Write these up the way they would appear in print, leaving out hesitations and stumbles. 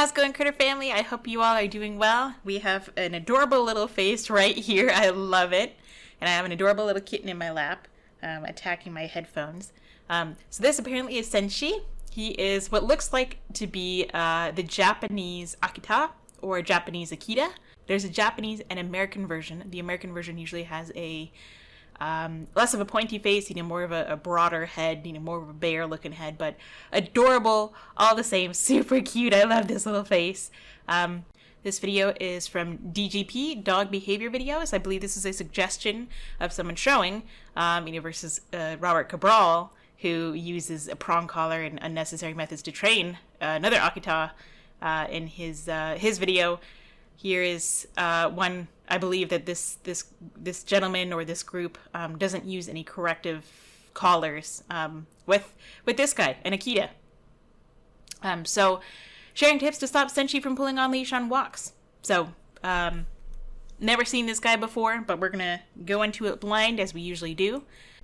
How's it going, Critter Family? I hope you all are doing well. We have an adorable little face right here. I love it. And I have an adorable little kitten in my lap, attacking my headphones. So this apparently is Senshi. He is what looks like to be the Japanese Akita or Japanese Akita. There's a Japanese and American version. The American version usually has a less of a pointy face, more of a broader head, more of a bear-looking head, but adorable, all the same, super cute. I love this little face. This video is from DGP Dog Behavior videos. I believe this is a suggestion of someone showing, versus Robert Cabral, who uses a prong collar and unnecessary methods to train another Akita in his video. Here is one. I believe that this gentleman or this group doesn't use any corrective collars with this guy, an Akita. So sharing tips to stop Senshi from pulling on leash on walks. So never seen this guy before, but we're gonna go into it blind as we usually do.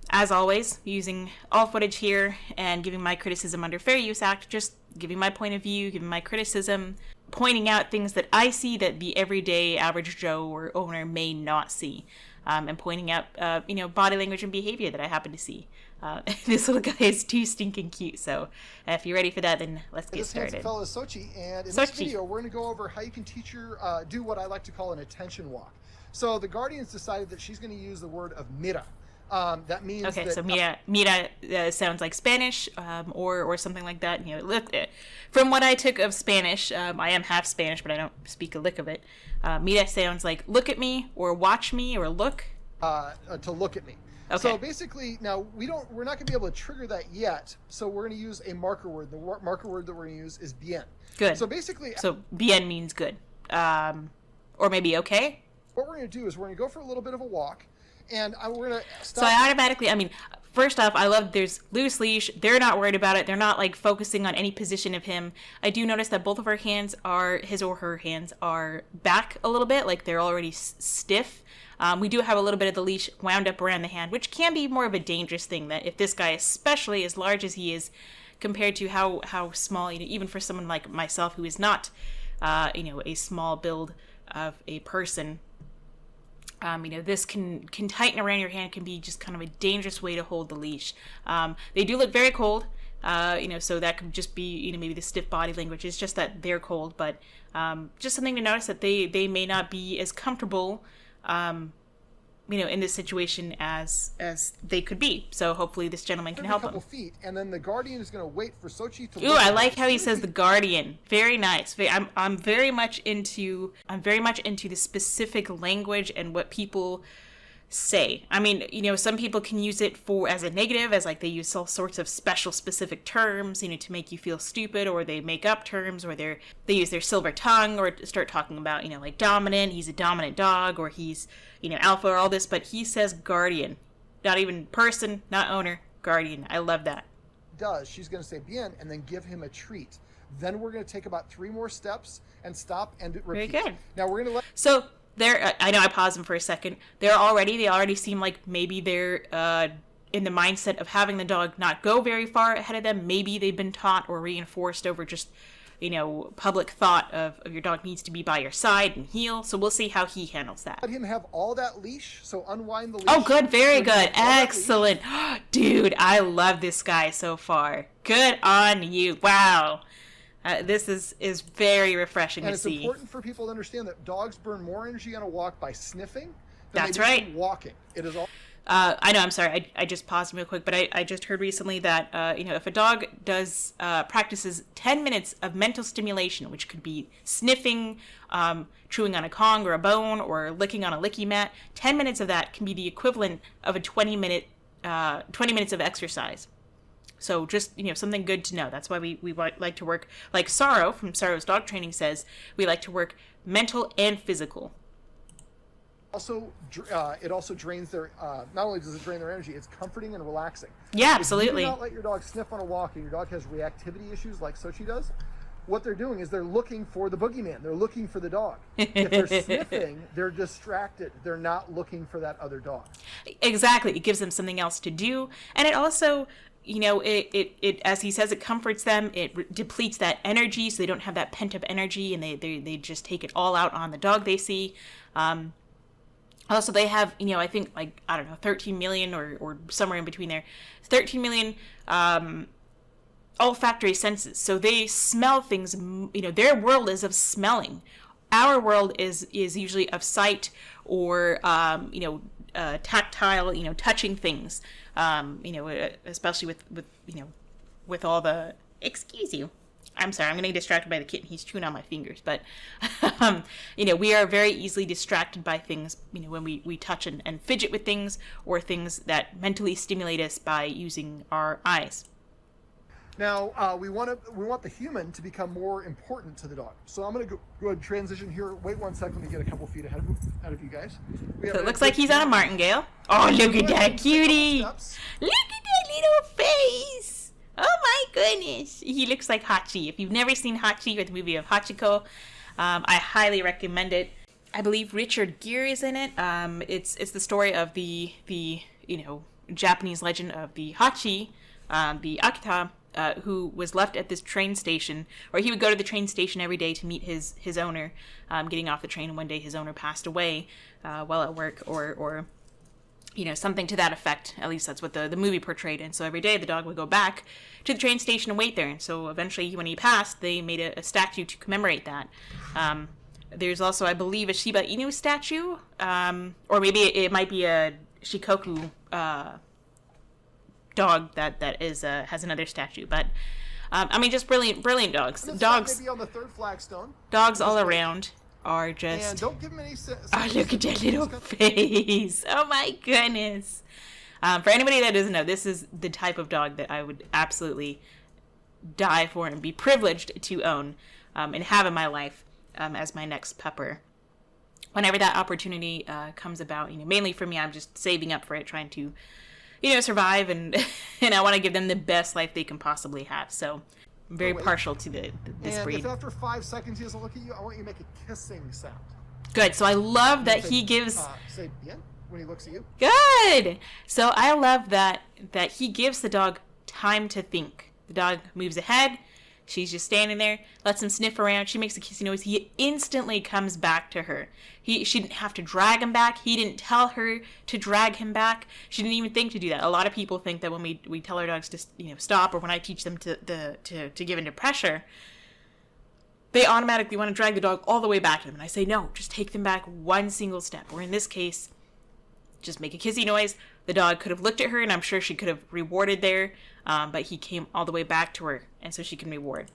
As always, using all footage here and giving my criticism under Fair Use Act, just giving my point of view, giving my criticism, pointing out things that I see that the everyday average Joe or owner may not see, and pointing out, body language and behavior that I happen to see. This little guy is too stinking cute, so if you're ready for that, then let's get started. This fellow is Sochi, and in this video, we're going to go over how you can teach her, do what I like to call an attention walk. So the Guardians decided that she's going to use the word of mira. That means so mira sounds like Spanish, or something like that. From what I took of Spanish, I am half Spanish, but I don't speak a lick of it. Mira sounds like look at me, or watch me, or look. To look at me. Okay. So basically, now we're not going to be able to trigger that yet. So we're going to use a marker word. The marker word that we're going to use is bien. Good. So basically, bien means good, or maybe okay. What we're going to do is we're going to go for a little bit of a walk. And we're going to stop. So I automatically, first off, I love there's loose leash. They're not worried about it. They're not focusing on any position of him. I do notice that both of his or her hands are back a little bit, like they're already stiff. We do have a little bit of the leash wound up around the hand, which can be more of a dangerous thing, that if this guy, especially as large as he is, compared to how small, even for someone like myself who is not, a small build of a person, this can tighten around your hand, can be just kind of a dangerous way to hold the leash. They do look very cold, so that could just be, maybe the stiff body language is just that they're cold, but just something to notice that they may not be as comfortable, in this situation as they could be. So hopefully this gentleman can help them. A couple feet, and then the Guardian is going to wait for Sochi to. Ooh, I like how he says the Guardian. Very nice. I'm very much into the specific language and what people say. Some people can use it as a negative, as they use all sorts of special specific terms, to make you feel stupid, or they make up terms, or they use their silver tongue, or start talking about, dominant, he's a dominant dog, or he's, alpha, or all this, but he says Guardian. Not even person, not owner, Guardian. I love that. She's going to say bien and then give him a treat. Then we're going to take about 3 more steps and stop and repeat. Very good. Now we're going to I know I paused them for a second. They already seem like maybe they're in the mindset of having the dog not go very far ahead of them. Maybe they've been taught or reinforced over just, public thought of your dog needs to be by your side and heel. So we'll see how he handles that. Let him have all that leash, so unwind the leash. Oh, good. Very good. Excellent. Dude, I love this guy so far. Good on you. Wow. This is very refreshing to see. And it's important for people to understand that dogs burn more energy on a walk by sniffing than That's they do right. walking. It is all. I know, I'm sorry, I just paused real quick, but I just heard recently that, if a dog practices 10 minutes of mental stimulation, which could be sniffing, chewing on a Kong or a bone, or licking on a licky mat, 10 minutes of that can be the equivalent of a 20 minutes of exercise. So just, something good to know. That's why we like to work, like Sorrow from Sorrow's Dog Training says, we like to work mental and physical. Also, it also drains their, not only does it drain their energy, it's comforting and relaxing. Yeah, absolutely. If you do not let your dog sniff on a walk and your dog has reactivity issues like Sochi does, what they're doing is they're looking for the boogeyman. They're looking for the dog. If they're sniffing, they're distracted. They're not looking for that other dog. Exactly. It gives them something else to do. And it also, it as he says, it comforts them. It depletes that energy, so they don't have that pent up energy, and they just take it all out on the dog they see. Also, they have, I think, like, I don't know, 13 million or somewhere in between there, 13 million olfactory senses. So they smell things. Their world is of smelling. Our world is usually of sight or tactile, touching things. Especially with all the, excuse you. I'm sorry, I'm getting distracted by the kitten. He's chewing on my fingers. But, we are very easily distracted by things, when we touch and fidget with things, or things that mentally stimulate us by using our eyes. Now, we want the human to become more important to the dog. So I'm going to go ahead and transition here. Wait 1 second. Let me get a couple feet ahead of you guys. So it looks like he's on a martingale. Oh, look at that cutie. Look at that little face. Oh, my goodness. He looks like Hachi. If you've never seen Hachi or the movie of Hachiko, I highly recommend it. I believe Richard Gere is in it. It's the story of the Japanese legend of the Hachi, the Akita, who was left at this train station, or he would go to the train station every day to meet his owner, getting off the train, and one day his owner passed away while at work, or something to that effect. At least that's what the movie portrayed. And so every day the dog would go back to the train station and wait there. And so eventually, when he passed, they made a statue to commemorate that. There's also, I believe, a Shiba Inu statue, or maybe it might be a Shikoku dog that is has another statue. But just brilliant dogs. Dogs. Maybe on the third flagstone. Dogs all around are just. And don't give them any. Oh, look at that little face! Oh my goodness. For anybody that doesn't know, this is the type of dog that I would absolutely die for and be privileged to own and have in my life as my next pupper. Whenever that opportunity comes about, mainly for me, I'm just saving up for it, trying to, survive, and I want to give them the best life they can possibly have. So I'm very partial to this breed. And if after 5 seconds he doesn't look at you, I want you to make a kissing sound. Good. So I love that he gives. Say bien when he looks at you. Good. So I love that he gives the dog time to think. The dog moves ahead. She's just standing there, lets him sniff around. She makes a kissy noise. He instantly comes back to her. She didn't have to drag him back. He didn't tell her to drag him back. She didn't even think to do that. A lot of people think that when we tell our dogs to stop, or when I teach them to give into pressure, they automatically want to drag the dog all the way back to them. And I say, no, just take them back one single step. Or in this case, just make a kissy noise. The dog could have looked at her, and I'm sure she could have rewarded there, but he came all the way back to her, and so she can reward.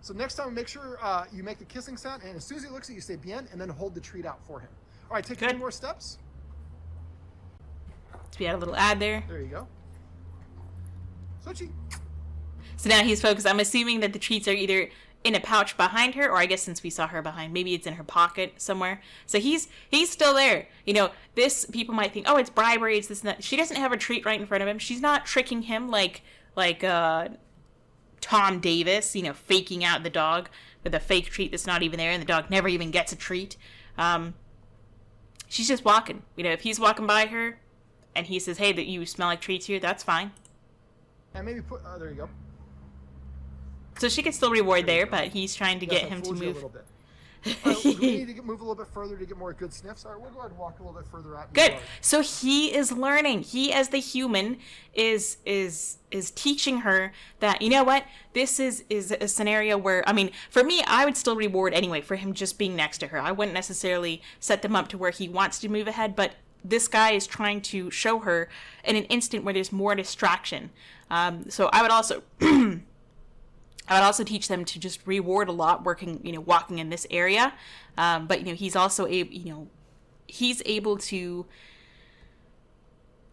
So next time, make sure you make the kissing sound, and as soon as he looks at you, say bien, and then hold the treat out for him. All right, take 10 more steps. So we had a little ad there. There you go. Sochi. So now he's focused. I'm assuming that the treats are either in a pouch behind her, or I guess since we saw her behind, maybe it's in her pocket somewhere. So he's still there. This, people might think, oh, it's bribery, it's this and that. She doesn't have a treat right in front of him. She's not tricking him like Tom Davis, faking out the dog with a fake treat that's not even there, and the dog never even gets a treat. She's just walking. If he's walking by her and he says, hey, that you smell like treats here, that's fine. And maybe there you go. So she can still reward there, but he's trying to get him to move. A little bit. We need to move a little bit further to get more good sniffs. All right, we'll go ahead and walk a little bit further out. Good. So he is learning. He, as the human, is teaching her that, what, this is a scenario where, for me, I would still reward anyway for him just being next to her. I wouldn't necessarily set them up to where he wants to move ahead, but this guy is trying to show her in an instant where there's more distraction. So I would also teach them to just reward a lot walking in this area. But, he's also he's able to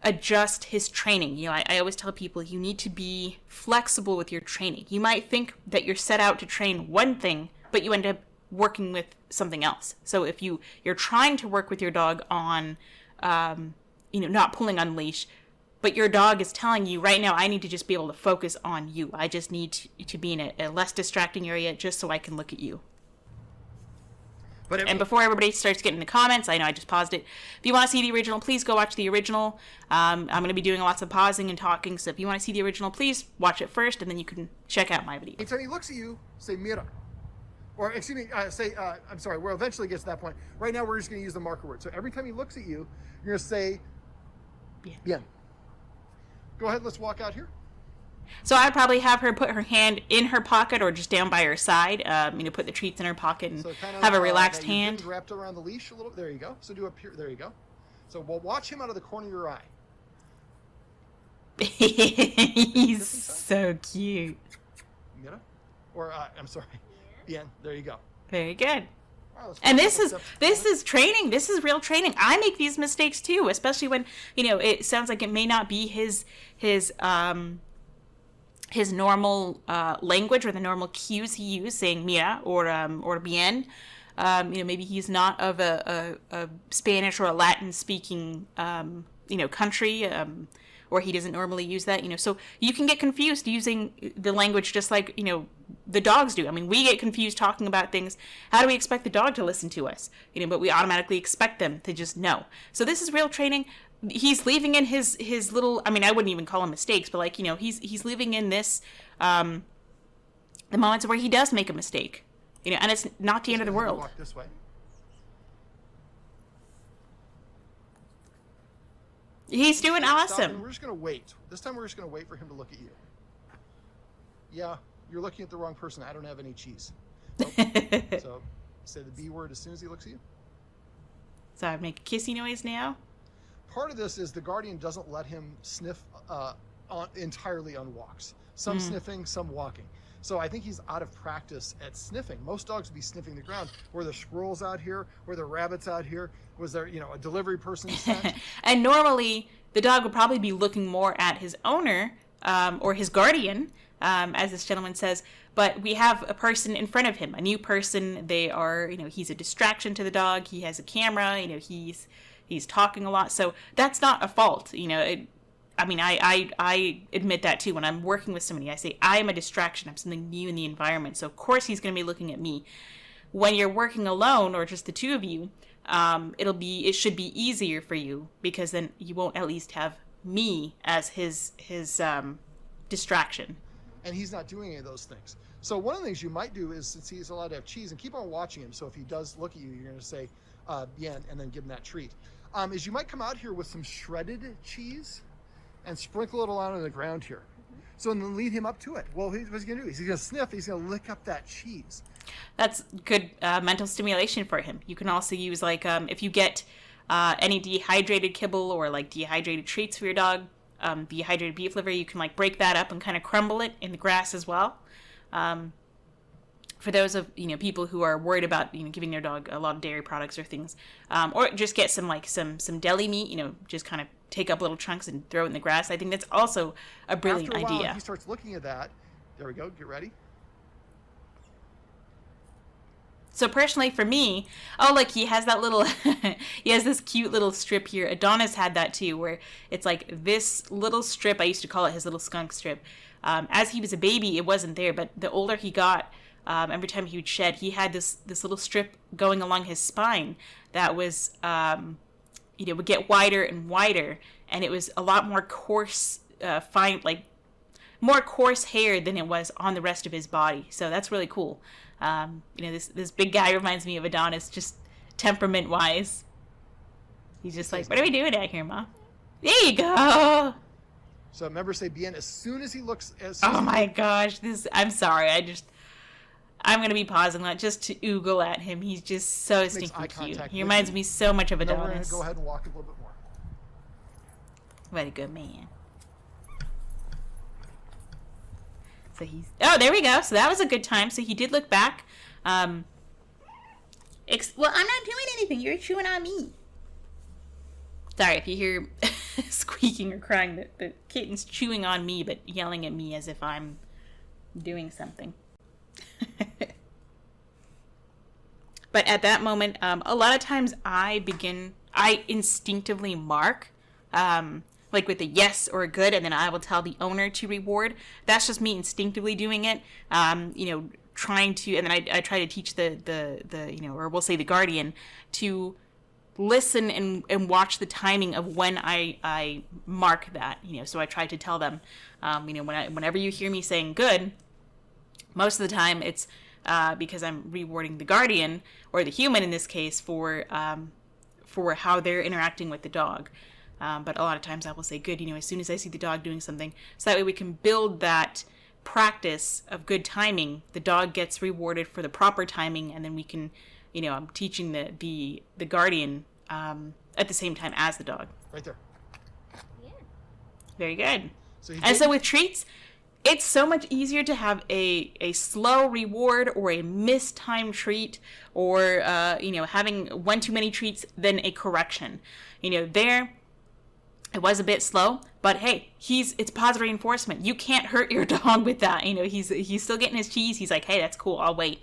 adjust his training. I always tell people you need to be flexible with your training. You might think that you're set out to train one thing, but you end up working with something else. So if you're trying to work with your dog on, not pulling on leash, but your dog is telling you right now, I need to just be able to focus on you. I just need to be in a less distracting area just so I can look at you. And before everybody starts getting the comments, I know I just paused it. If you want to see the original, please go watch the original. I'm going to be doing lots of pausing and talking, so if you want to see the original, please watch it first, and then you can check out my video. Anytime he looks at you, say mira. Or, excuse me, I'm sorry, we'll eventually get to that point. Right now, we're just going to use the marker word. So every time he looks at you, you're going to say, bien. Go ahead, let's walk out here. So I'd probably have her put her hand in her pocket or just down by her side, put the treats in her pocket and have a relaxed hand. Wrapped around the leash a little. There you go. So do up here. There you go. So we'll watch him out of the corner of your eye. He's so cute. Mira? Or, I'm sorry. Bien. There you go. Very good. Wow, and this is training. This is real training. I make these mistakes too, especially when, it sounds like it may not be his normal language or the normal cues he uses, saying mira or bien. Maybe he's not of a Spanish or a Latin speaking country, or he doesn't normally use that. So you can get confused using the language just like the dogs do. I mean, we get confused talking about things. How do we expect the dog to listen to us? But we automatically expect them to just know. So this is real training. He's leaving in his little, I wouldn't even call them mistakes, but he's leaving in this, the moments where he does make a mistake, and it's not the end of the world. Walk this way. He's doing awesome. We're just going to wait. This time we're just going to wait for him to look at you. Yeah, you're looking at the wrong person. I don't have any cheese. Nope. So say the B word as soon as he looks at you. So I make a kissy noise now. Part of this is the guardian doesn't let him sniff entirely on walks. Some sniffing, some walking. So I think he's out of practice at sniffing. Most dogs would be sniffing the ground. Were there squirrels out here? Were there rabbits out here? Was there, a delivery person sent? And normally the dog would probably be looking more at his owner or his guardian, as this gentleman says. But we have a person in front of him, a new person. They are, he's a distraction to the dog. He has a camera. He's talking a lot, so that's not a fault. I admit that too. When I'm working with somebody, I say, I am a distraction. I'm something new in the environment. So of course he's going to be looking at me. When you're working alone or just the two of you, it should be easier for you because then you won't at least have me as his distraction. And he's not doing any of those things. So one of the things you might do is, since he's allowed to have cheese, and keep on watching him. So if he does look at you, you're going to say, bien, and then give him that treat. Is you might come out here with some shredded cheese and sprinkle it around on the ground here. So and then lead him up to it. Well, what's he going to do? He's going to sniff. He's going to lick up that cheese. That's good mental stimulation for him. You can also use if you get any dehydrated kibble or dehydrated treats for your dog, dehydrated beef liver, you can break that up and kind of crumble it in the grass as well. For those of people who are worried about giving their dog a lot of dairy products or things, or just get some deli meat, just kind of take up little chunks and throw it in the grass. I think that's also a brilliant idea. After a while, idea. He starts looking at that. There we go. Get ready. So personally for me, he has that little, he has this cute little strip here. Adonis had that too, where it's this little strip. I used to call it his little skunk strip. As he was a baby, it wasn't there, but the older he got, every time he would shed, he had this little strip going along his spine that was, would get wider and wider, and it was a lot more coarse, more coarse hair than it was on the rest of his body. So that's really cool. This big guy reminds me of Adonis, just temperament-wise. He's just what are we doing out here, Mom? There you go. So remember, say bien as soon as he looks. Oh my gosh, I'm sorry. I'm going to be pausing that just to oogle at him. He's just so stinking cute. He reminds me so much of Adonis. We're going to go ahead and walk a little bit more. Very good man. So there we go. So that was a good time. So he did look back. Well, I'm not doing anything. You're chewing on me. Sorry if you hear squeaking or crying. The kitten's chewing on me, but yelling at me as if I'm doing something. But at that moment, a lot of times I instinctively mark, with a yes or a good, and then I will tell the owner to reward. That's just me instinctively doing it. trying to, and then I try to teach the or we'll say the guardian, to listen and watch the timing of when I mark that. So I try to tell them, whenever you hear me saying good, most of the time it's because I'm rewarding the guardian, or the human in this case, for how they're interacting with the dog. But a lot of times I will say good, as soon as I see the dog doing something, so that way we can build that practice of good timing. The dog gets rewarded for the proper timing, and then we can, I'm teaching the guardian at the same time as the dog. Right there. Yeah. Very good. So so with treats, it's so much easier to have a slow reward or a mistimed treat, or having one too many treats than a correction. There it was a bit slow, but hey, it's positive reinforcement. You can't hurt your dog with that. He's still getting his cheese. He's like, hey, that's cool, I'll wait.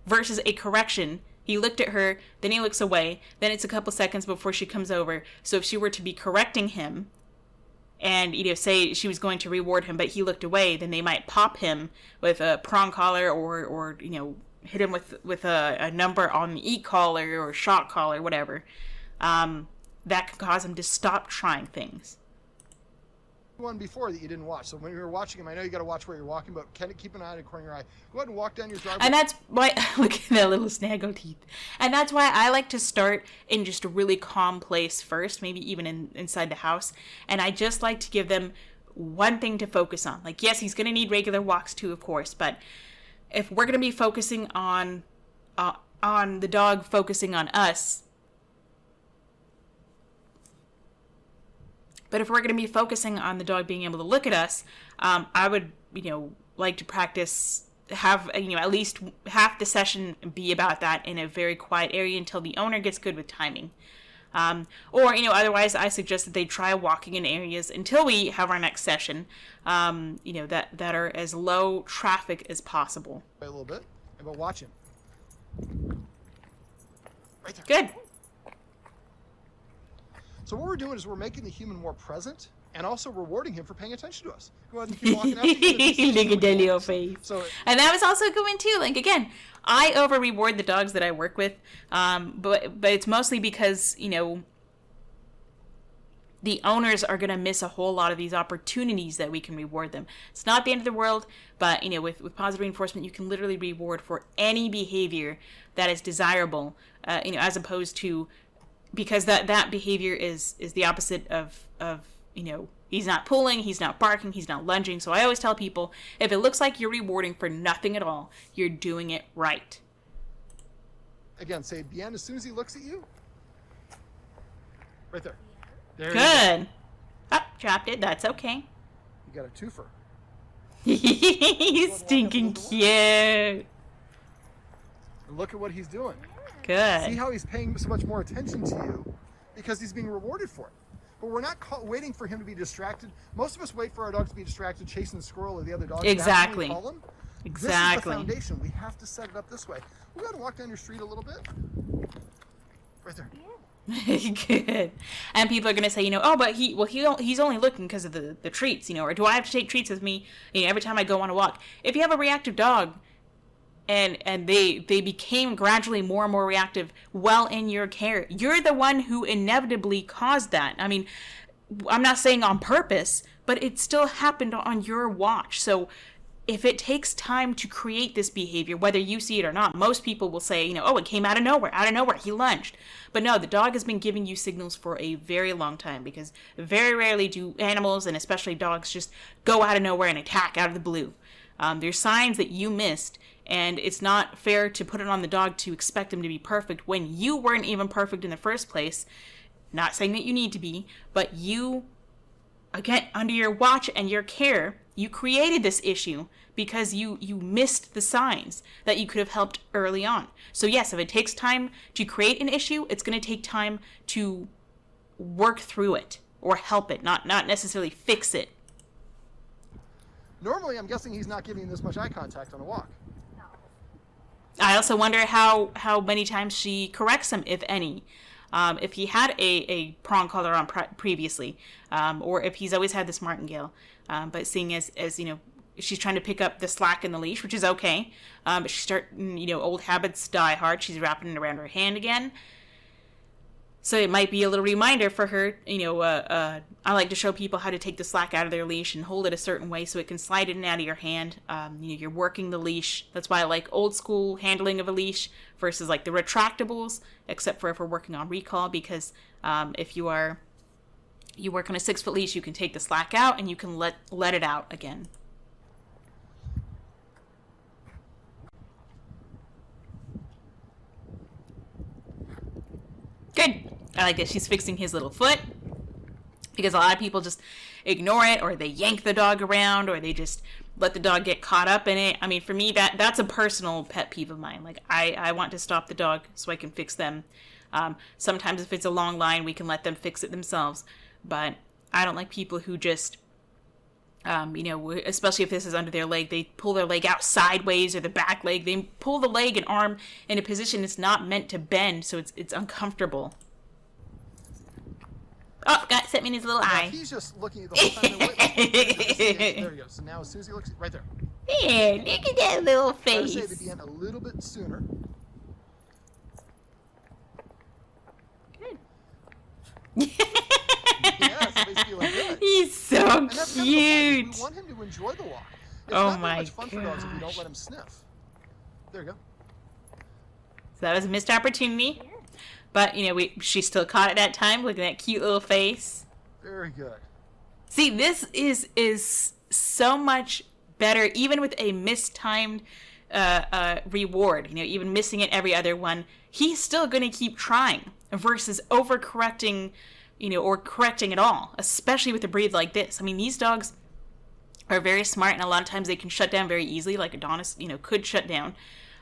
Versus a correction, he looked at her, then he looks away, then it's a couple seconds before she comes over. So if she were to be correcting him, and say she was going to reward him, but he looked away, then they might pop him with a prong collar, or hit him with a number on the e-collar or shock collar, whatever. That can cause him to stop trying things. One before that you didn't watch. So when you were watching him, I know you got to watch where you're walking, but keep an eye on the corner of your eye. Go ahead and walk down your driveway. And that's why, look at that little snaggle teeth. And that's why I like to start in just a really calm place first, maybe even inside the house. And I just like to give them one thing to focus on. Like, yes, he's going to need regular walks too, of course, but if we're going to be focusing on the dog focusing on us, but if we're going to be focusing on the dog being able to look at us, I would, like to practice, have, at least half the session be about that in a very quiet area until the owner gets good with timing. Otherwise I suggest that they try walking in areas until we have our next session, that are as low traffic as possible. A little bit, but watch him. Right there. Good. So what we're doing is we're making the human more present and also rewarding him for paying attention to us. Go ahead and keep walking after you. Look at that little face. So, and that was also going too. Like, again, I over reward the dogs that I work with, but it's mostly because the owners are going to miss a whole lot of these opportunities that we can reward them. It's not the end of the world, but with positive reinforcement, you can literally reward for any behavior that is desirable, as opposed to, because that behavior is the opposite of he's not pulling, he's not barking, he's not lunging. So I always tell people, if it looks like you're rewarding for nothing at all, you're doing it right. Again, say bien as soon as he looks at you. Right there. There Good. Oh, dropped it. That's okay. You got a twofer. He's stinking cute. And look at what he's doing. Good. See how he's paying so much more attention to you because he's being rewarded for it. But we're not waiting for him to be distracted. Most of us wait for our dog to be distracted chasing the squirrel or the other dog. Exactly. Call him. Exactly. This is the foundation. We have to set it up this way. We'll go ahead and walk down your street a little bit. Right there. Good. And people are going to say, but he's only looking because of the treats, or do I have to take treats with me, every time I go on a walk? If you have a reactive dog, and they became gradually more and more reactive while in your care, you're the one who inevitably caused that. I mean, I'm not saying on purpose, but it still happened on your watch. So if it takes time to create this behavior, whether you see it or not, most people will say, it came out of nowhere, he lunged. But no, the dog has been giving you signals for a very long time, because very rarely do animals, and especially dogs, just go out of nowhere and attack out of the blue. There's signs that you missed, and it's not fair to put it on the dog to expect him to be perfect when you weren't even perfect in the first place. Not saying that you need to be, but you, again, under your watch and your care, you created this issue because you missed the signs that you could have helped early on. So yes, if it takes time to create an issue, it's going to take time to work through it or help it, not necessarily fix it. Normally, I'm guessing he's not giving this much eye contact on a walk. I also wonder how many times she corrects him, if any. If he had a prong collar on previously, or if he's always had this martingale. But seeing as she's trying to pick up the slack in the leash, which is okay. But she's starting, old habits die hard. She's wrapping it around her hand again. So it might be a little reminder for her, I like to show people how to take the slack out of their leash and hold it a certain way so it can slide in and out of your hand. You're working the leash. That's why I like old school handling of a leash versus like the retractables, except for if we're working on recall, because if you work on a 6-foot leash, you can take the slack out and you can let it out again. Good. I like that she's fixing his little foot, because a lot of people just ignore it, or they yank the dog around, or they just let the dog get caught up in it. I mean, for me, that's a personal pet peeve of mine. Like, I want to stop the dog so I can fix them. Sometimes if it's a long line, we can let them fix it themselves. But I don't like people who just, especially if this is under their leg, they pull their leg out sideways, or the back leg. They pull the leg and arm in a position it's not meant to bend, so it's uncomfortable. Oh, God, set me in his little eye. He's just looking at the whole time. There you go. So now as soon as he looks, right there. There, look at that little face. I would say to be in a little bit sooner. Good. Yeah, somebody's feeling good. He's so And that's kind of the point, is cute. we want him to enjoy the walk. It's Oh not my that much fun for dogs if you don't gosh. let him sniff. There you go. So that was a missed opportunity. But, she still caught it that time. Look at that cute little face. Very good. See, this is so much better, even with a mistimed reward. Even missing it every other one, he's still going to keep trying versus overcorrecting, or correcting at all, especially with a breed like this. I mean, these dogs are very smart, and a lot of times they can shut down very easily, like Adonis, could shut down.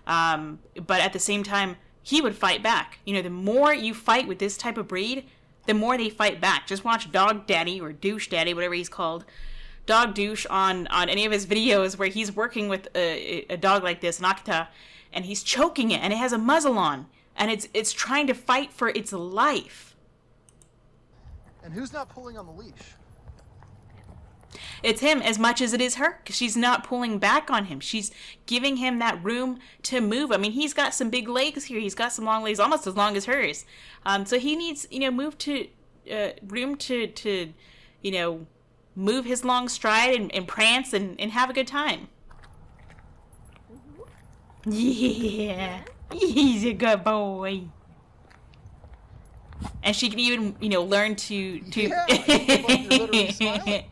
But at the same time, he would fight back. The more you fight with this type of breed, the more they fight back. Just watch Dog Daddy, or Douche Daddy, whatever he's called, Dog Douche, on any of his videos where he's working with a dog like this, an Akita, and he's choking it, and it has a muzzle on, and it's trying to fight for its life. And who's not pulling on the leash? It's him as much as it is her, because she's not pulling back on him. She's giving him that room to move. I mean, he's got some big legs here. He's got some long legs, almost as long as hers. So he needs, room to move his long stride and prance and have a good time. Yeah, he's a good boy. And she can even, learn to Yeah, you're literally smiling.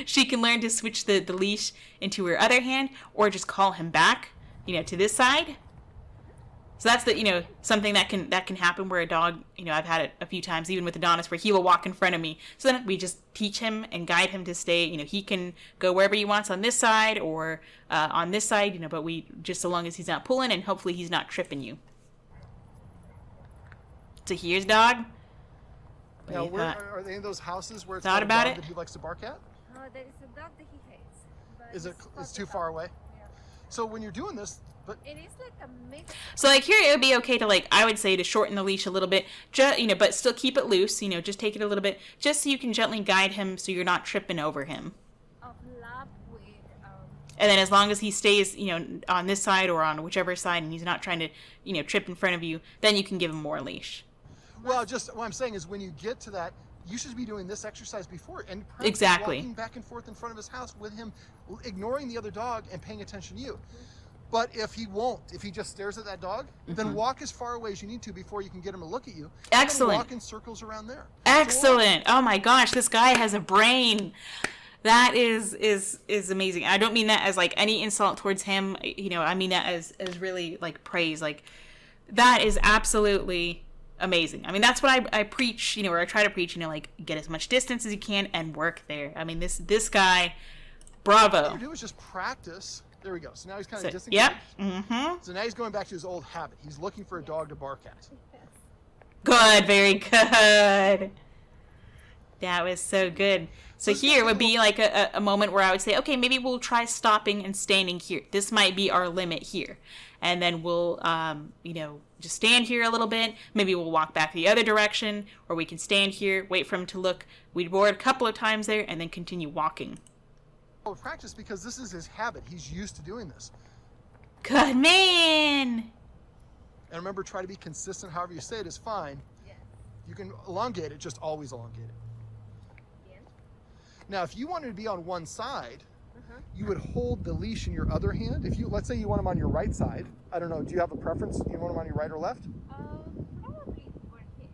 she can learn to switch the leash into her other hand, or just call him back, to this side. So that's something that can happen where a dog, I've had it a few times, even with Adonis, where he will walk in front of me. So then we just teach him and guide him to stay, he can go wherever he wants on this side or on this side, but we, just so long as he's not pulling, and hopefully he's not tripping you. So here's dog. Now, are they in those houses where it's Thought got a about dog it? that he likes to bark at? No, there is a dog that he hates. But Is it? it's It's too close far enough. away. Yeah. So when you're doing this, but It is like a mix. So here it would be okay to I would say to shorten the leash a little bit, but still keep it loose. Just take it a little bit, just so you can gently guide him, so you're not tripping over him. Of love with And then as long as he stays, on this side or on whichever side, and he's not trying to, trip in front of you, then you can give him more leash. well, just what I'm saying is when you get to that, you should be doing this exercise before and practice Exactly. walking back and forth in front of his house with him, ignoring the other dog and paying attention to you. But if he just stares at that dog, then walk as far away as you need to before you can get him to look at you. And then Excellent. walk in circles around there. Excellent. Oh my gosh, this guy has a brain. That is amazing. I don't mean that as any insult towards him. I mean that as really praise. That is absolutely amazing. I mean, that's what I preach, or I try to preach, get as much distance as you can and work there. I mean, this guy, What bravo. you do is just practice. There we go. So now he's kind of So, disengaged. yep. Mm-hmm. So now he's going back to his old habit. He's looking for a dog to bark at. Good, very good. That was so good. So here would be a moment where I would say, okay, maybe we'll try stopping and standing here. This might be our limit here. And then we'll, just stand here a little bit. Maybe we'll walk back the other direction, or we can stand here, wait for him to look. We'd board a couple of times there, and then continue walking. practice because this is his habit. He's used to doing this. Good man. And remember, try to be consistent. However you say it is fine. Yes. You can elongate it, just always elongate it. Bien. Now, if you wanted to be on one side, you would hold the leash in your other hand. If you, let's say you want him on your right side. I don't know, do you have a preference? Do you want him on your right or left? Probably where he is.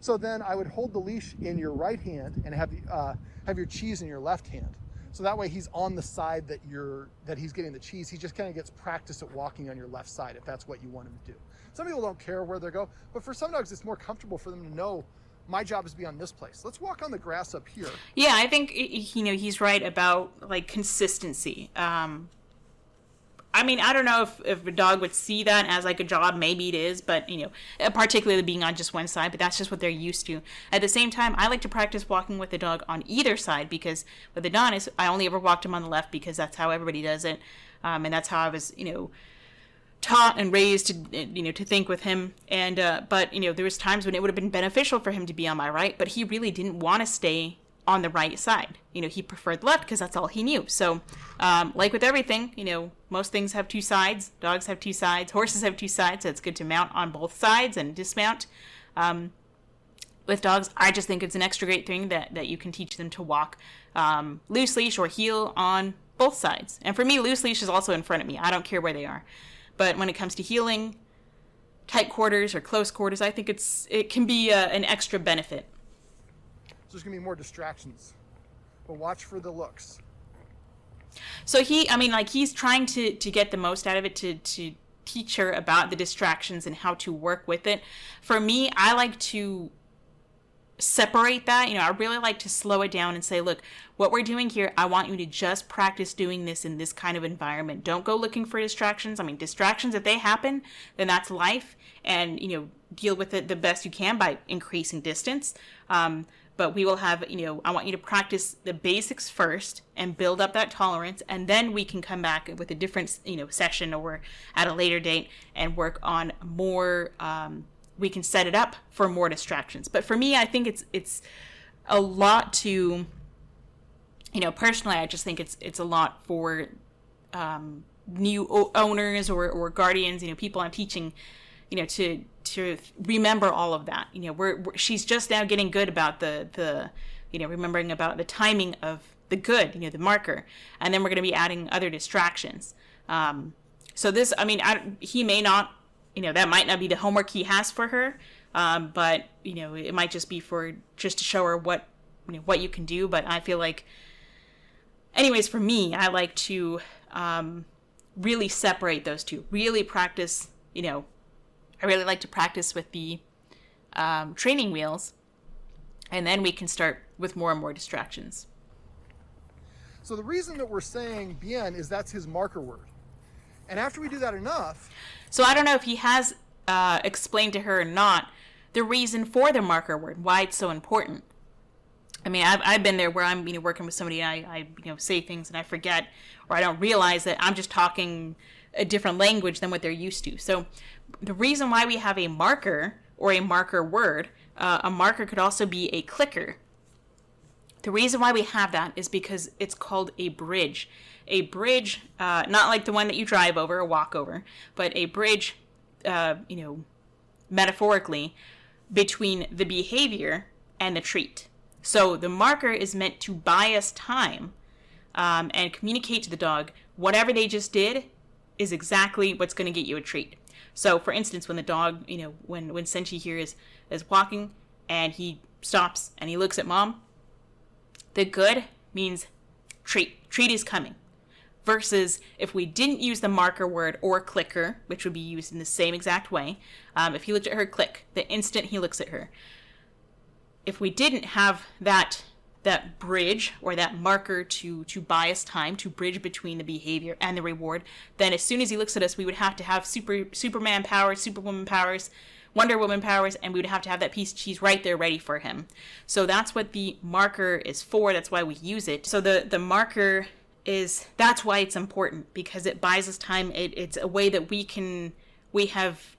So then I would hold the leash in your right hand and have your cheese in your left hand. So that way he's on the side that he's getting the cheese. He just kind of gets practice at walking on your left side if that's what you want him to do. Some people don't care where they go, but for some dogs it's more comfortable for them to know my job is to be on this place. Let's walk on the grass up here. Yeah, I think he's right about like consistency. I mean, I don't know if a dog would see that as like a job. Maybe it is, but particularly being on just one side. But that's just what they're used to. At the same time, I like to practice walking with the dog on either side because with Adonis, I only ever walked him on the left because that's how everybody does it, and that's how I was taught and raised to think with him. And but there was times when it would have been beneficial for him to be on my right, but he really didn't want to stay on the right side. He preferred the left because that's all he knew. So like with everything, most things have two sides. Dogs have two sides. Horses have two sides. So it's good to mount on both sides and dismount. With dogs, I just think it's an extra great thing that you can teach them to walk loose leash or heel on both sides. And for me, loose leash is also in front of me. I don't care where they are. But when it comes to heeling, tight quarters or close quarters, I think it can be an extra benefit. So there's gonna be more distractions, but watch for the looks. So he's trying to get the most out of it to teach her about the distractions and how to work with it. For me, I like to separate that. I really like to slow it down and say, look, what we're doing here, I want you to just practice doing this in this kind of environment. Don't go looking for distractions. Distractions, if they happen, then that's life, and deal with it the best you can by increasing distance. But we will have, I want you to practice the basics first and build up that tolerance. And then we can come back with a different, session or at a later date and work on more, we can set it up for more distractions. But for me, I think it's a lot to, personally, I just think it's a lot for new owners or guardians, people I'm teaching, to remember all of that. She's just now getting good about the remembering about the timing of the good, the marker, and then we're going to be adding other distractions. So this, he may not, that might not be the homework he has for her, but it might just be just to show her what you can do. But I feel like, anyways, for me, I like to really separate those two. Really practice, I really like to practice with the training wheels, and then we can start with more and more distractions. So the reason that we're saying bien is that's his marker word. And after we do that enough... So I don't know if he has explained to her or not the reason for the marker word, why it's so important. I've been there where I'm working with somebody and I say things and I forget, or I don't realize that I'm just talking a different language than what they're used to. So the reason why we have a marker or a marker word, a marker could also be a clicker. The reason why we have that is because it's called a bridge. A bridge, not like the one that you drive over or walk over, but a bridge, metaphorically, between the behavior and the treat. So the marker is meant to buy us time and communicate to the dog whatever they just did is exactly what's going to get you a treat. So, for instance, when the dog, when Senchi here is walking and he stops and he looks at mom, the good means treat. Treat is coming. Versus if we didn't use the marker word or clicker, which would be used in the same exact way, if he looked at her, click, the instant he looks at her. If we didn't have that bridge or that marker to buy us time, to bridge between the behavior and the reward, then as soon as he looks at us, we would have to have Superman powers, Superwoman powers, Wonder Woman powers, and we would have to have that piece of cheese right there ready for him. So that's what the marker is for. That's why we use it. So the marker that's why it's important, because it buys us time. It's a way that we have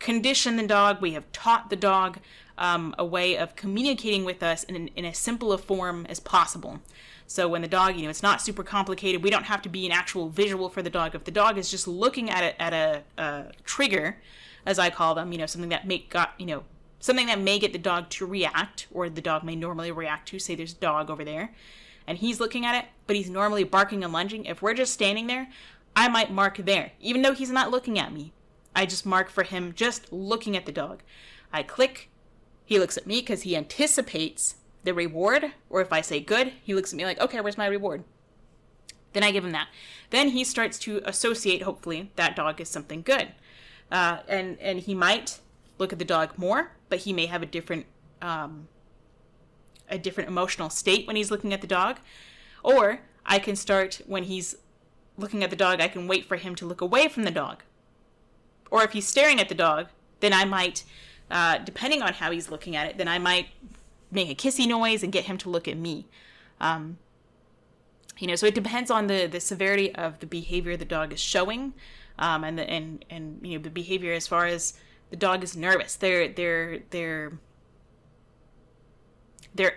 conditioned the dog. We have taught the dog a way of communicating with us in as simple a form as possible. So when the dog, it's not super complicated. We don't have to be an actual visual for the dog. If the dog is just looking at it at a trigger, as I call them, something that something that may get the dog to react, or the dog may normally react to. Say there's a dog over there, and he's looking at it, but he's normally barking and lunging. If we're just standing there, I might mark there, even though he's not looking at me. I just mark for him just looking at the dog. I click. He looks at me because he anticipates the reward, or if I say good, he looks at me like, okay, where's my reward? Then I give him that. Then he starts to associate, hopefully, that dog is something good. And he might look at the dog more, but he may have a different emotional state when he's looking at the dog. Or I can start, when he's looking at the dog, I can wait for him to look away from the dog. Or if he's staring at the dog, then I might, depending on how he's looking at it, then I might make a kissy noise and get him to look at me. So it depends on the severity of the behavior the dog is showing, and the behavior as far as the dog is nervous. They're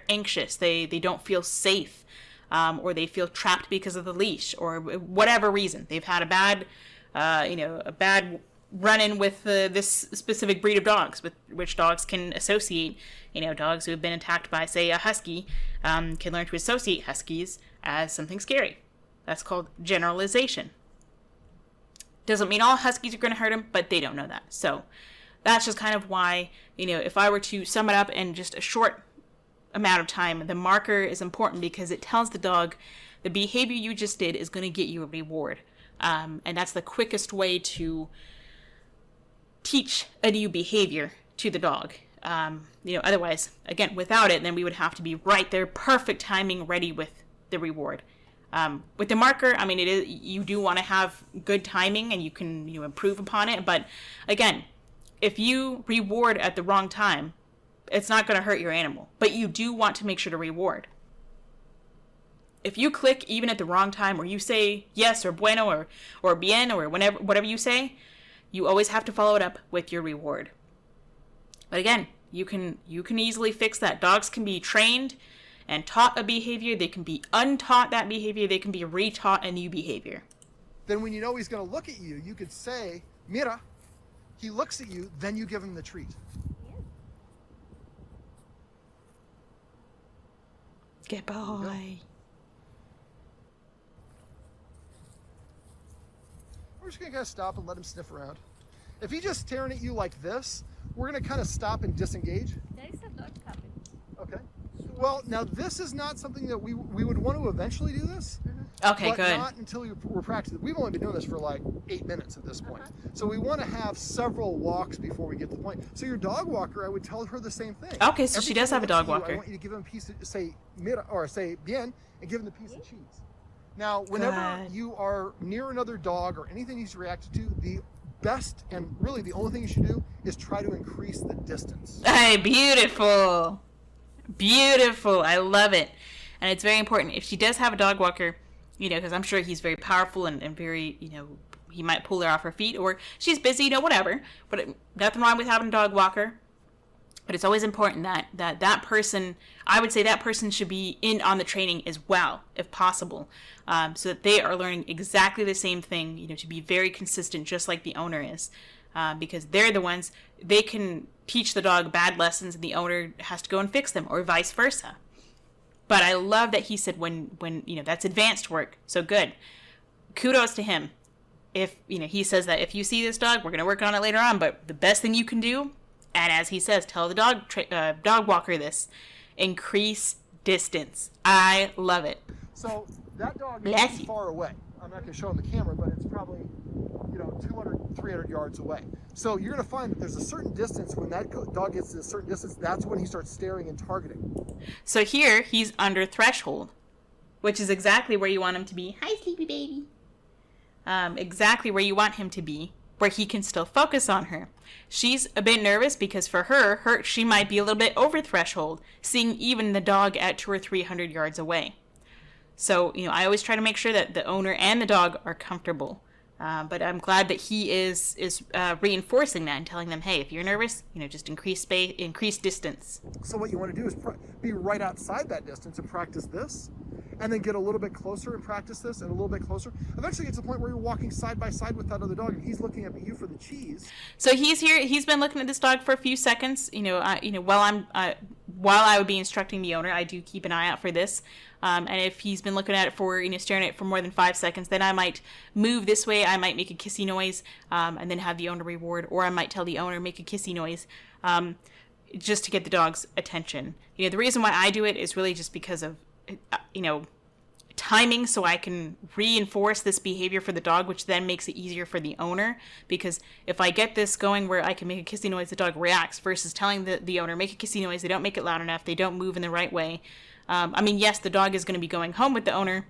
anxious. They don't feel safe, or they feel trapped because of the leash, or whatever reason. They've had a bad run-in with this specific breed of dogs, with which dogs can associate. Dogs who have been attacked by, say, a husky can learn to associate huskies as something scary. That's called generalization. Doesn't mean all huskies are going to hurt them, but they don't know that. So that's just kind of why, if I were to sum it up in just a short amount of time, the marker is important because it tells the dog the behavior you just did is going to get you a reward. And that's the quickest way to teach a new behavior to the dog. Otherwise, again, without it, then we would have to be right there, perfect timing, ready with the reward. With the marker, you do want to have good timing, and you can improve upon it. But again, if you reward at the wrong time, it's not going to hurt your animal. But you do want to make sure to reward. If you click even at the wrong time, or you say yes or bueno or bien or whatever you say, you always have to follow it up with your reward. But again, you can easily fix that. Dogs can be trained and taught a behavior. They can be untaught that behavior. They can be retaught a new behavior. Then when you know he's going to look at you, you could say, mira. He looks at you, then you give him the treat. Good boy. We're just going to kind of stop and let him sniff around. If he's just staring at you like this, we're going to kind of stop and disengage. There is a dog coming. Okay. Well, now this is not something that we would want to eventually do this. Okay, but good. Not until we're practicing. We've only been doing this for like 8 minutes at this point. So we want to have several walks before we get to the point. So your dog walker, I would tell her the same thing. Okay, so Every she does time have a he looks dog at you, walker. I want you to give him a piece of, say mira or say bien, and give him the piece of cheese. Now, whenever Good. you are near another dog or anything he's reacted to, the best and really the only thing you should do is try to increase the distance. Hey, beautiful. Beautiful. I love it. And it's very important. If she does have a dog walker, because I'm sure he's very powerful and very, he might pull her off her feet, or she's busy, whatever. But nothing wrong with having a dog walker. But it's always important that person, I would say that person should be in on the training as well, if possible, so that they are learning exactly the same thing, to be very consistent, just like the owner is, because they're the ones, they can teach the dog bad lessons and the owner has to go and fix them, or vice versa. But I love that he said when that's advanced work, so good. Kudos to him. If, he says that if you see this dog, we're going to work on it later on, but the best thing you can do, and as he says, tell the dog walker this, increase distance. I love it. So that dog Bless is you. far away. I'm not going to show him the camera, but it's probably 200, 300 yards away. So you're going to find that there's a certain distance. When that dog gets to a certain distance, that's when he starts staring and targeting. So here, he's under threshold, which is exactly where you want him to be. Hi, sleepy baby. Exactly where you want him to be, where he can still focus on her. She's a bit nervous because for her, she might be a little bit over threshold, seeing even the dog at 200 or 300 yards away. So, I always try to make sure that the owner and the dog are comfortable. But I'm glad that he is reinforcing that and telling them, hey, if you're nervous, just increase space, increase distance. So what you want to do is be right outside that distance and practice this, and then get a little bit closer and practice this, and a little bit closer. Eventually get to the point where you're walking side by side with that other dog, and he's looking at you for the cheese. So he's here. He's been looking at this dog for a few seconds. While I would be instructing the owner, I do keep an eye out for this. And if he's been looking at it for, staring at it for more than 5 seconds, then I might move this way. I might make a kissy noise, and then have the owner reward, or I might tell the owner make a kissy noise, just to get the dog's attention. The reason why I do it is really just because of, timing, so I can reinforce this behavior for the dog, which then makes it easier for the owner. Because if I get this going where I can make a kissy noise, the dog reacts, versus telling the owner, make a kissy noise, they don't make it loud enough, they don't move in the right way. Yes, the dog is going to be going home with the owner,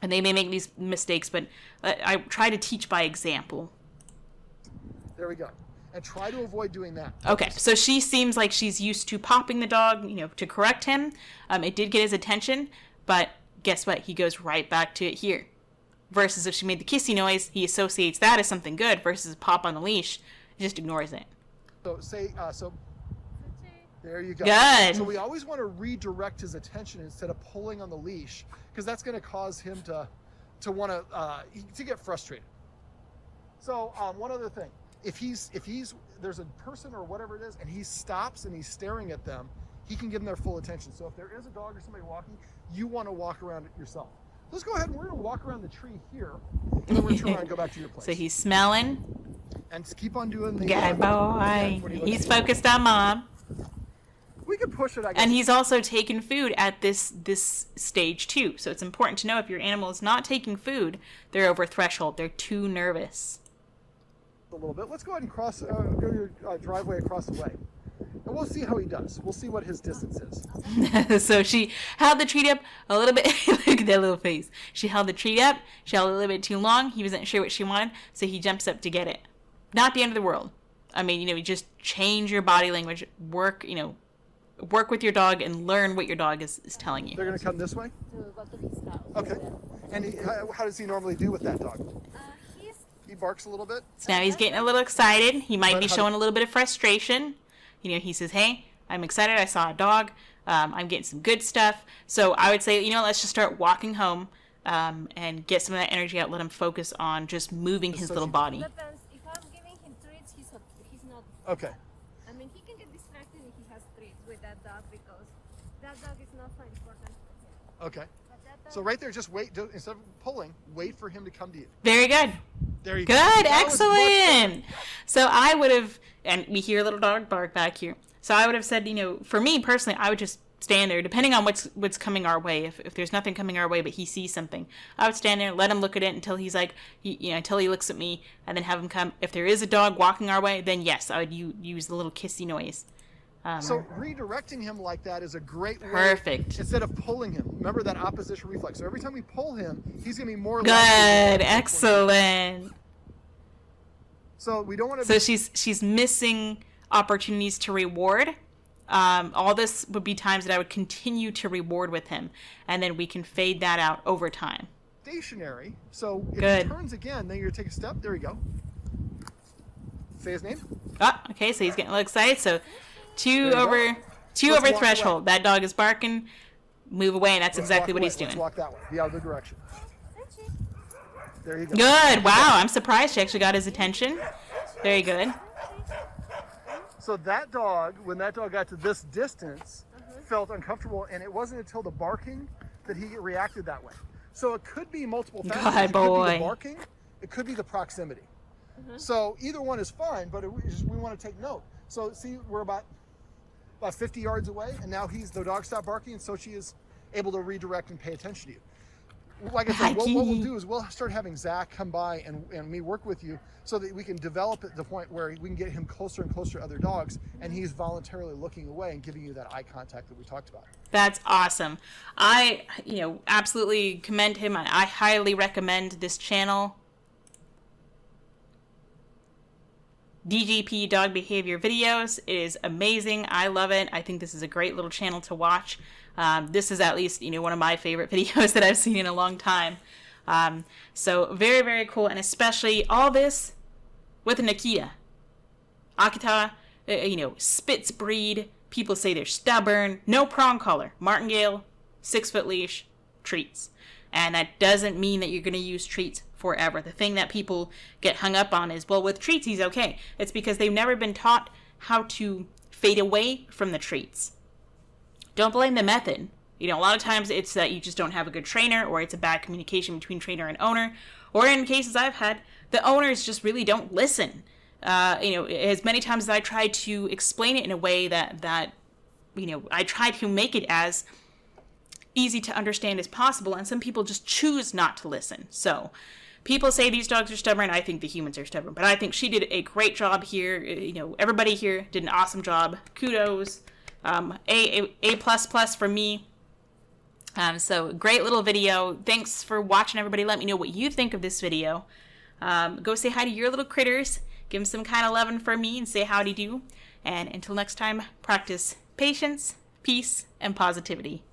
and they may make these mistakes, but I try to teach by example. There we go. And try to avoid doing that. Okay, so she seems like she's used to popping the dog, to correct him. It did get his attention, but guess what? He goes right back to it here. Versus if she made the kissy noise, he associates that as something good, versus pop on the leash, he just ignores it. So there you go. Good. So we always want to redirect his attention instead of pulling on the leash, because that's going to cause him to want to get frustrated. So one other thing, if there's a person or whatever it is, and he stops and he's staring at them, he can give them their full attention. So if there is a dog or somebody walking, you want to walk around it yourself. Let's go ahead and we're going to walk around the tree here, and then we're going to turn around and go back to your place. So he's smelling. And just keep on doing the... Good boy. He's focused on mom. We can push it, I guess. And he's also taking food at this stage too. So it's important to know if your animal is not taking food, they're over threshold. They're too nervous. A little bit. Let's go ahead and go your driveway across the way. And we'll see how he does. We'll see what his distance is. So she held the treat up a little bit. Look at that little face. She held the treat up. She held it a little bit too long. He wasn't sure what she wanted, so he jumps up to get it. Not the end of the world. You just change your body language. Work with your dog and learn what your dog is telling you. They're going to come this way? To go to his house. Okay. And how does he normally do with that dog? He barks a little bit? So now he's getting a little excited. He might be showing a little bit of frustration. He says, hey, I'm excited. I saw a dog. I'm getting some good stuff. So I would say, let's just start walking home and get some of that energy out. Let him focus on just moving his little body. Depends. If I'm giving him treats, he's not. Okay. He can get distracted if he has treats with that dog, because that dog is not so important. Okay. But that dog, So right there, just wait. Instead of pulling, wait for him to come to you. Very good. There you go. Good, That was much excellent. So I would have, and we hear a little dog bark back here. So I would have said, for me personally, I would just stand there, depending on what's coming our way. If there's nothing coming our way, but he sees something, I would stand there, let him look at it until he's like, until he looks at me, and then have him come. If there is a dog walking our way, then yes, I would use the little kissy noise. So redirecting him like that is a great way. Perfect. Instead of pulling him. Remember that opposition reflex. So every time we pull him, he's going to be more Good, likely to- excellent. So we don't want to... So she's missing opportunities to reward. All this would be times that I would continue to reward with him, and then we can fade that out over time. Stationary. So if Good. he turns again, then you're going to take a step. There you go. Say his name. Okay, so he's getting a little excited. So two you go. over Let's walk threshold. away. That dog is barking. Move away, and that's Let's exactly walk what away. he's doing. Let's walk that way. The other direction. There you go. Good. Wow, I'm surprised she actually got his attention. Very good. So that dog, when that dog got to this distance, felt uncomfortable, and it wasn't until the barking that he reacted that way. So it could be multiple factors. Good It could be boy. the barking. It could be the proximity. So either one is fine, but we want to take note. So see, we're about 50 yards away, and now the dog stopped barking, and so she is able to redirect and pay attention to you. Like I said, what we'll do is we'll start having Zach come by and me work with you so that we can develop at the point where we can get him closer and closer to other dogs, and he's voluntarily looking away and giving you that eye contact that we talked about. That's awesome. I, absolutely commend him. I highly recommend this channel. DGP Dog Behavior videos. It is amazing. I love it. I think this is a great little channel to watch. This is at least, one of my favorite videos that I've seen in a long time. So very, very cool. And especially all this with an Akita. Akita, Spitz breed. People say they're stubborn. No prong collar. Martingale, 6-foot leash, treats. And that doesn't mean that you're going to use treats forever. The thing that people get hung up on is, well, with treats, he's okay. It's because they've never been taught how to fade away from the treats. Don't blame the method. A lot of times it's that you just don't have a good trainer, or it's a bad communication between trainer and owner, or in cases I've had, the owners just really don't listen. As many times as I try to explain it in a way that I try to make it as easy to understand as possible, and some people just choose not to listen. So people say these dogs are stubborn. I think the humans are stubborn, but I think she did a great job here. Everybody here did an awesome job. Kudos. A++ for me. So great little video. Thanks for watching, everybody. Let me know what you think of this video. Go say hi to your little critters. Give them some kind of loving for me and say howdy do. And until next time, practice patience, peace, and positivity.